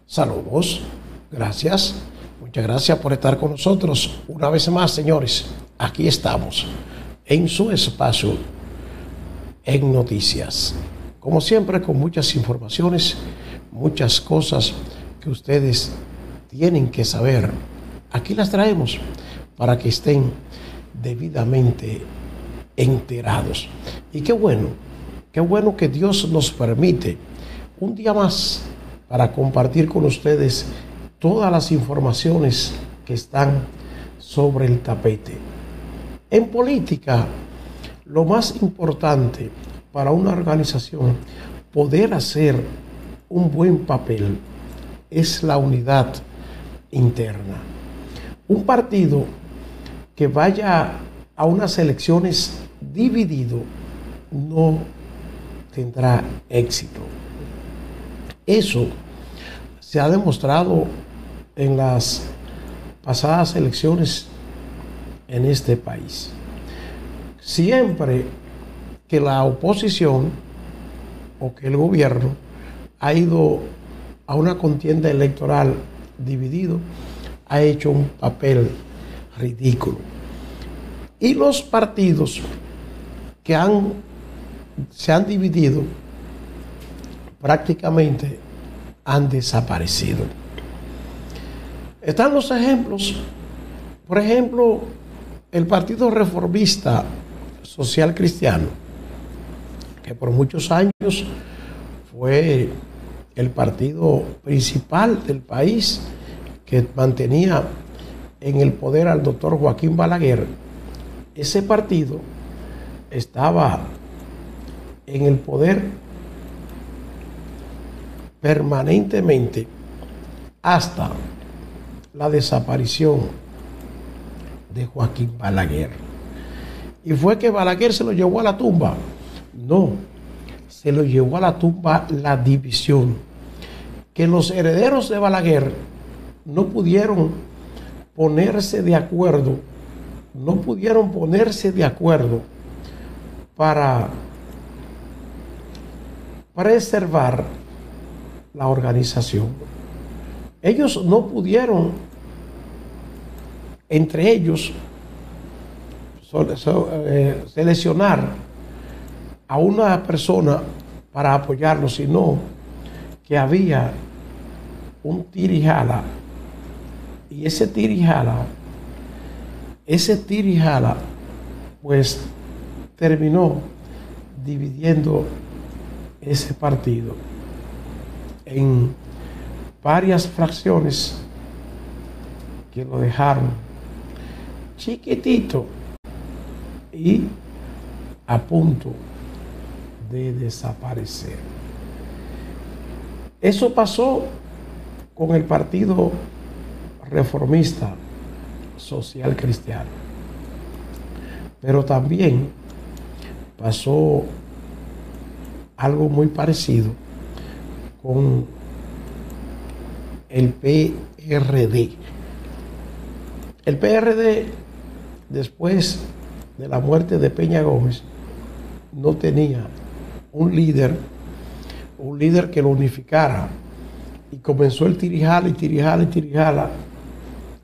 Saludos, gracias, muchas gracias por estar con nosotros una vez más, señores. Aquí estamos en su espacio en noticias, como siempre, con muchas informaciones, muchas cosas que ustedes tienen que saber. Aquí las traemos para que estén debidamente enterados. Y qué bueno que Dios nos permite un día más para compartir con ustedes todas las informaciones que están sobre el tapete. En política, lo más importante para una organización poder hacer un buen papel es la unidad interna. Un partido que vaya a unas elecciones dividido no tendrá éxito. Eso se ha demostrado en las pasadas elecciones en este país. Siempre que la oposición o que el gobierno ha ido a una contienda electoral dividido, ha hecho un papel ridículo. Y los partidos que se han dividido prácticamente han desaparecido. Están los ejemplos. Por ejemplo, el Partido Reformista Social Cristiano, que por muchos años fue el partido principal del país, que mantenía en el poder al doctor Joaquín Balaguer. Ese partido estaba en el poder permanentemente hasta la desaparición de Joaquín Balaguer. Y fue que Balaguer se lo llevó a la tumba. No, se lo llevó a la tumba la división. Que los herederos de Balaguer no pudieron ponerse de acuerdo, para preservar la organización. Ellos no pudieron, entre ellos, seleccionar a una persona para apoyarlo, sino que había un tirijala, y ese tirijala pues terminó dividiendo ese partido en varias fracciones que lo dejaron chiquitito y a punto de desaparecer. Eso pasó con el Partido Reformista Social Cristiano, pero también pasó algo muy parecido con el PRD. El PRD, después de la muerte de Peña Gómez, no tenía un líder que lo unificara, y comenzó el tirijala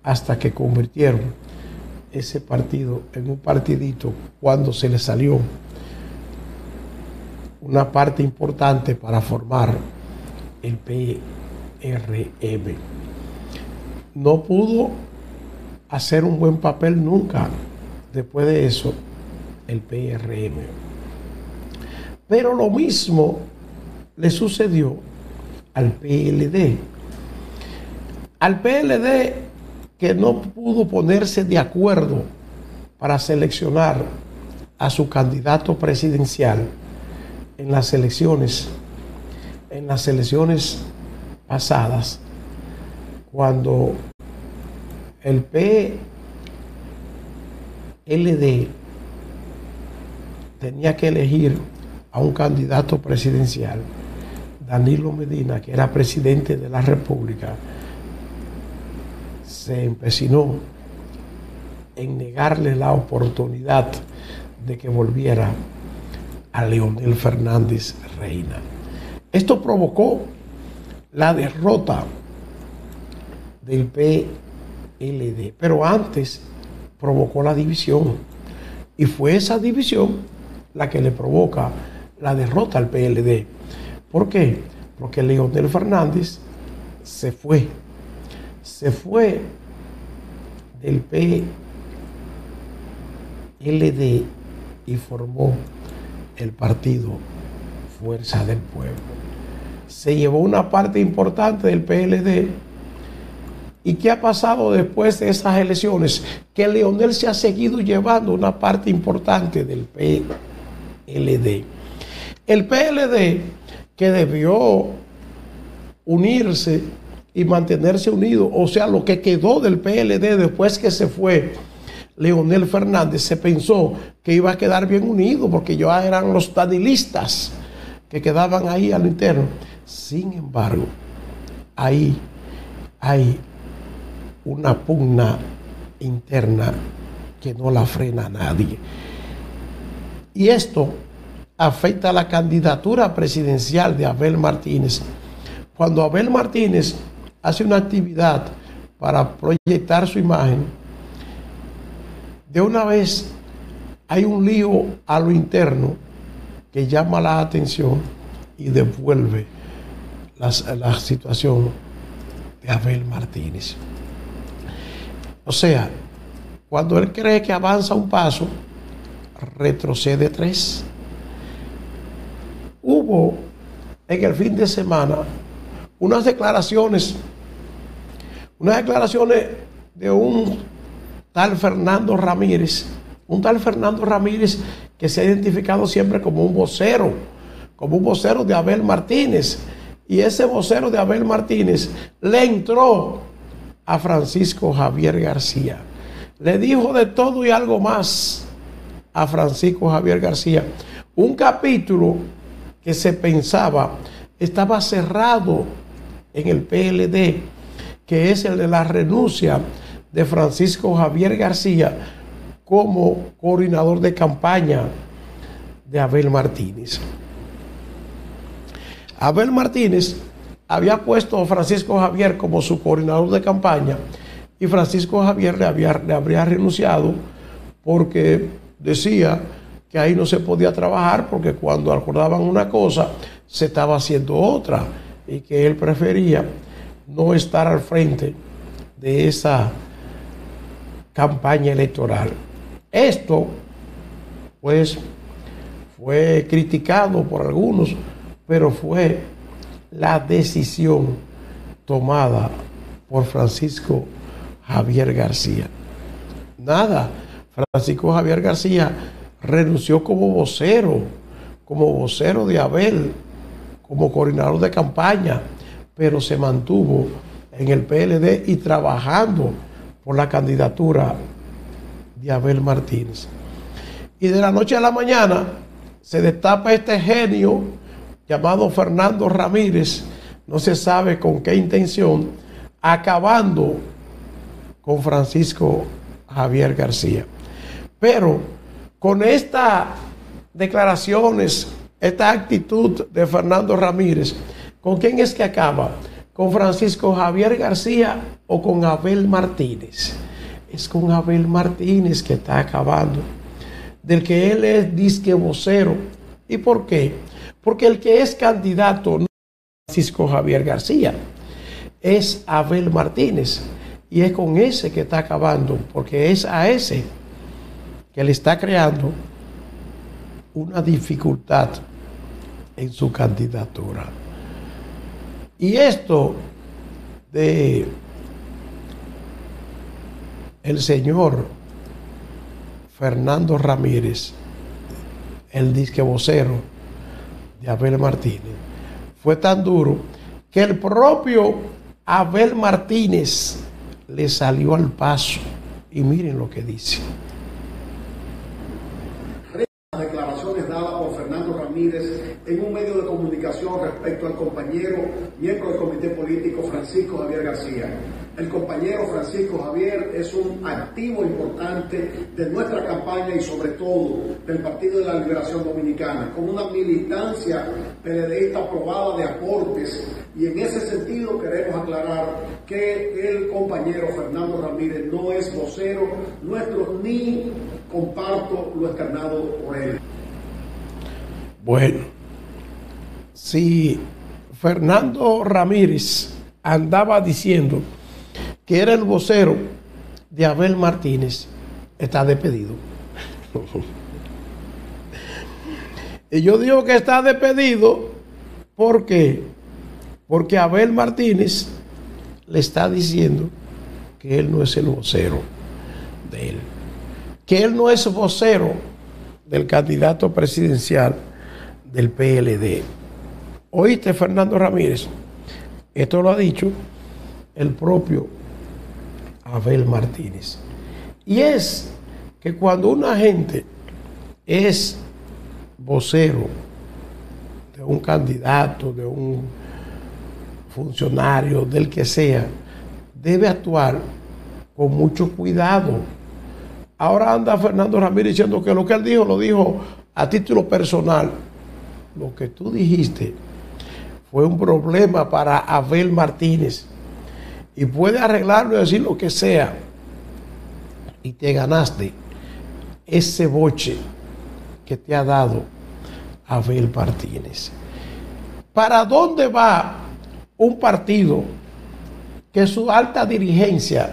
hasta que convirtieron ese partido en un partidito cuando se le salió una parte importante para formar el PRM. No pudo hacer un buen papel nunca después de eso el PRM. Pero lo mismo le sucedió al PLD. Al PLD, que no pudo ponerse de acuerdo para seleccionar a su candidato presidencial en las elecciones en las elecciones pasadas, cuando el PLD tenía que elegir a un candidato presidencial, Danilo Medina, que era presidente de la República, se empecinó en negarle la oportunidad de que volviera a Leonel Fernández Reina. Esto provocó la derrota del PLD, pero antes provocó la división, y fue esa división la que le provoca la derrota al PLD. ¿Por qué? Porque Leonel Fernández se fue del PLD y formó el partido Fuerza del Pueblo. Se llevó una parte importante del PLD. ¿Y qué ha pasado después de esas elecciones? Que Leonel se ha seguido llevando una parte importante del PLD. El PLD, que debió unirse y mantenerse unido, o sea, lo que quedó del PLD después que se fue Leonel Fernández, se pensó que iba a quedar bien unido porque ya eran los danilistas que quedaban ahí al interno. Sin embargo, ahí hay una pugna interna que no la frena a nadie. Y esto afecta a la candidatura presidencial de Abel Martínez. Cuando Abel Martínez hace una actividad para proyectar su imagen, de una vez hay un lío a lo interno que llama la atención y devuelve la situación de Abel Martínez. O sea, cuando él cree que avanza un paso, retrocede 3. Hubo en el fin de semana unas declaraciones de un tal Fernando Ramírez, que se ha identificado siempre como un vocero de Abel Martínez. Y ese vocero de Abel Martínez le entró a Francisco Javier García. Le dijo de todo y algo más a Francisco Javier García. Un capítulo que se pensaba estaba cerrado en el PLD, que es el de la renuncia de Francisco Javier García como coordinador de campaña de Abel Martínez. Abel Martínez había puesto a Francisco Javier como su coordinador de campaña, y Francisco Javier le habría renunciado porque decía que ahí no se podía trabajar, porque cuando acordaban una cosa se estaba haciendo otra, y que él prefería no estar al frente de esa campaña electoral. Esto pues fue criticado por algunos, pero fue la decisión tomada por Francisco Javier García. Nada, Francisco Javier García renunció como vocero de Abel, como coordinador de campaña, pero se mantuvo en el PLD y trabajando por la candidatura de Abel Martínez. Y de la noche a la mañana se destapa este genio llamado Fernando Ramírez, no se sabe con qué intención, acabando con Francisco Javier García. Pero con estas declaraciones, esta actitud de Fernando Ramírez, ¿con quién es que acaba? ¿Con Francisco Javier García o con Abel Martínez? Es con Abel Martínez que está acabando, del que él es disque vocero. ¿Y por qué? Porque el que es candidato no es Francisco Javier García, es Abel Martínez, y es con ese que está acabando, porque es a ese que le está creando una dificultad en su candidatura. Y esto de el señor Fernando Ramírez, el disque vocero de Abel Martínez, fue tan duro que el propio Abel Martínez le salió al paso. Y miren lo que dice. Las declaraciones dadas por Fernando Ramírez en un medio de comunicación respecto al compañero, miembro del comité político Francisco Javier García. El compañero Francisco Javier es un activo importante de nuestra campaña y sobre todo del Partido de la Liberación Dominicana, con una militancia PLDista probada de aportes, y en ese sentido queremos aclarar que el compañero Fernando Ramírez no es vocero nuestro ni comparto lo externado por él. Bueno, si Fernando Ramírez andaba diciendo que era el vocero de Abel Martínez, está despedido. Y yo digo que está despedido porque Abel Martínez le está diciendo que él no es el vocero de él, que él no es vocero del candidato presidencial del PLD. ¿Oíste, Fernando Ramírez? Esto lo ha dicho el propio Abel Martínez. Y es que cuando una gente es vocero de un candidato, de un funcionario, del que sea, debe actuar con mucho cuidado. Ahora anda Fernando Ramírez diciendo que lo que él dijo lo dijo a título personal. Lo que tú dijiste fue un problema para Abel Martínez y puede arreglarlo y decir lo que sea, y te ganaste ese boche que te ha dado Abel Martínez. ¿Para dónde va un partido que su alta dirigencia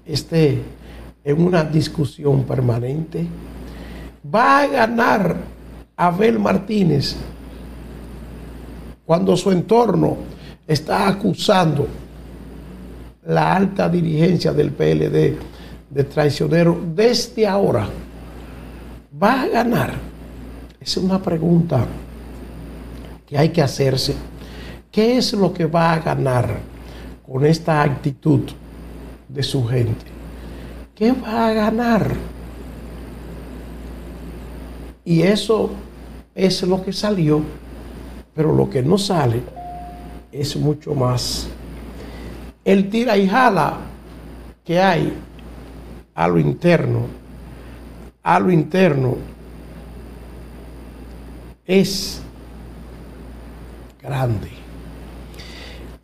esté en una discusión permanente? ¿Va a ganar Abel Martínez cuando su entorno está acusando la alta dirigencia del PLD de traicionero desde ahora? ¿Va a ganar? Esa es una pregunta que hay que hacerse. ¿Qué es lo que va a ganar con esta actitud de su gente? ¿Qué va a ganar? Y eso es lo que salió, pero lo que no sale es mucho más. El tira y jala que hay a lo interno es grande.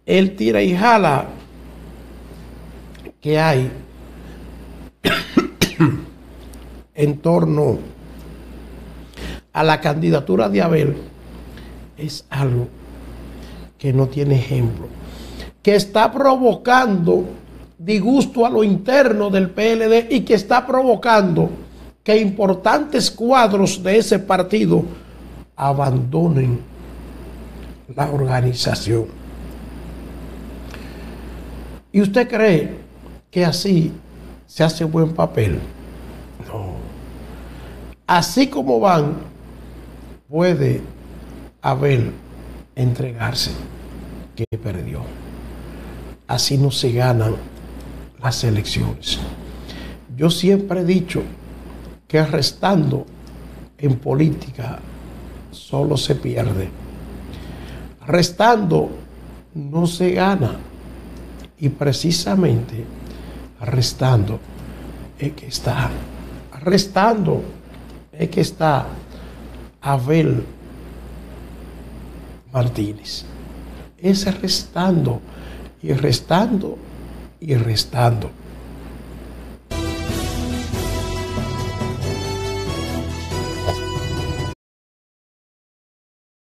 El tira y jala que hay en torno a la candidatura de Abel es algo que no tiene ejemplo, que está provocando disgusto a lo interno del PLD y que está provocando que importantes cuadros de ese partido abandonen la organización. ¿Y usted cree que así se hace buen papel? No. Así como van, puede Abel entregarse que perdió. Así no se ganan las elecciones. Yo siempre he dicho que restando en política solo se pierde. Restando no se gana. Y precisamente restando es que está. Restando es que está Abel Martínez. Es restando y restando y restando.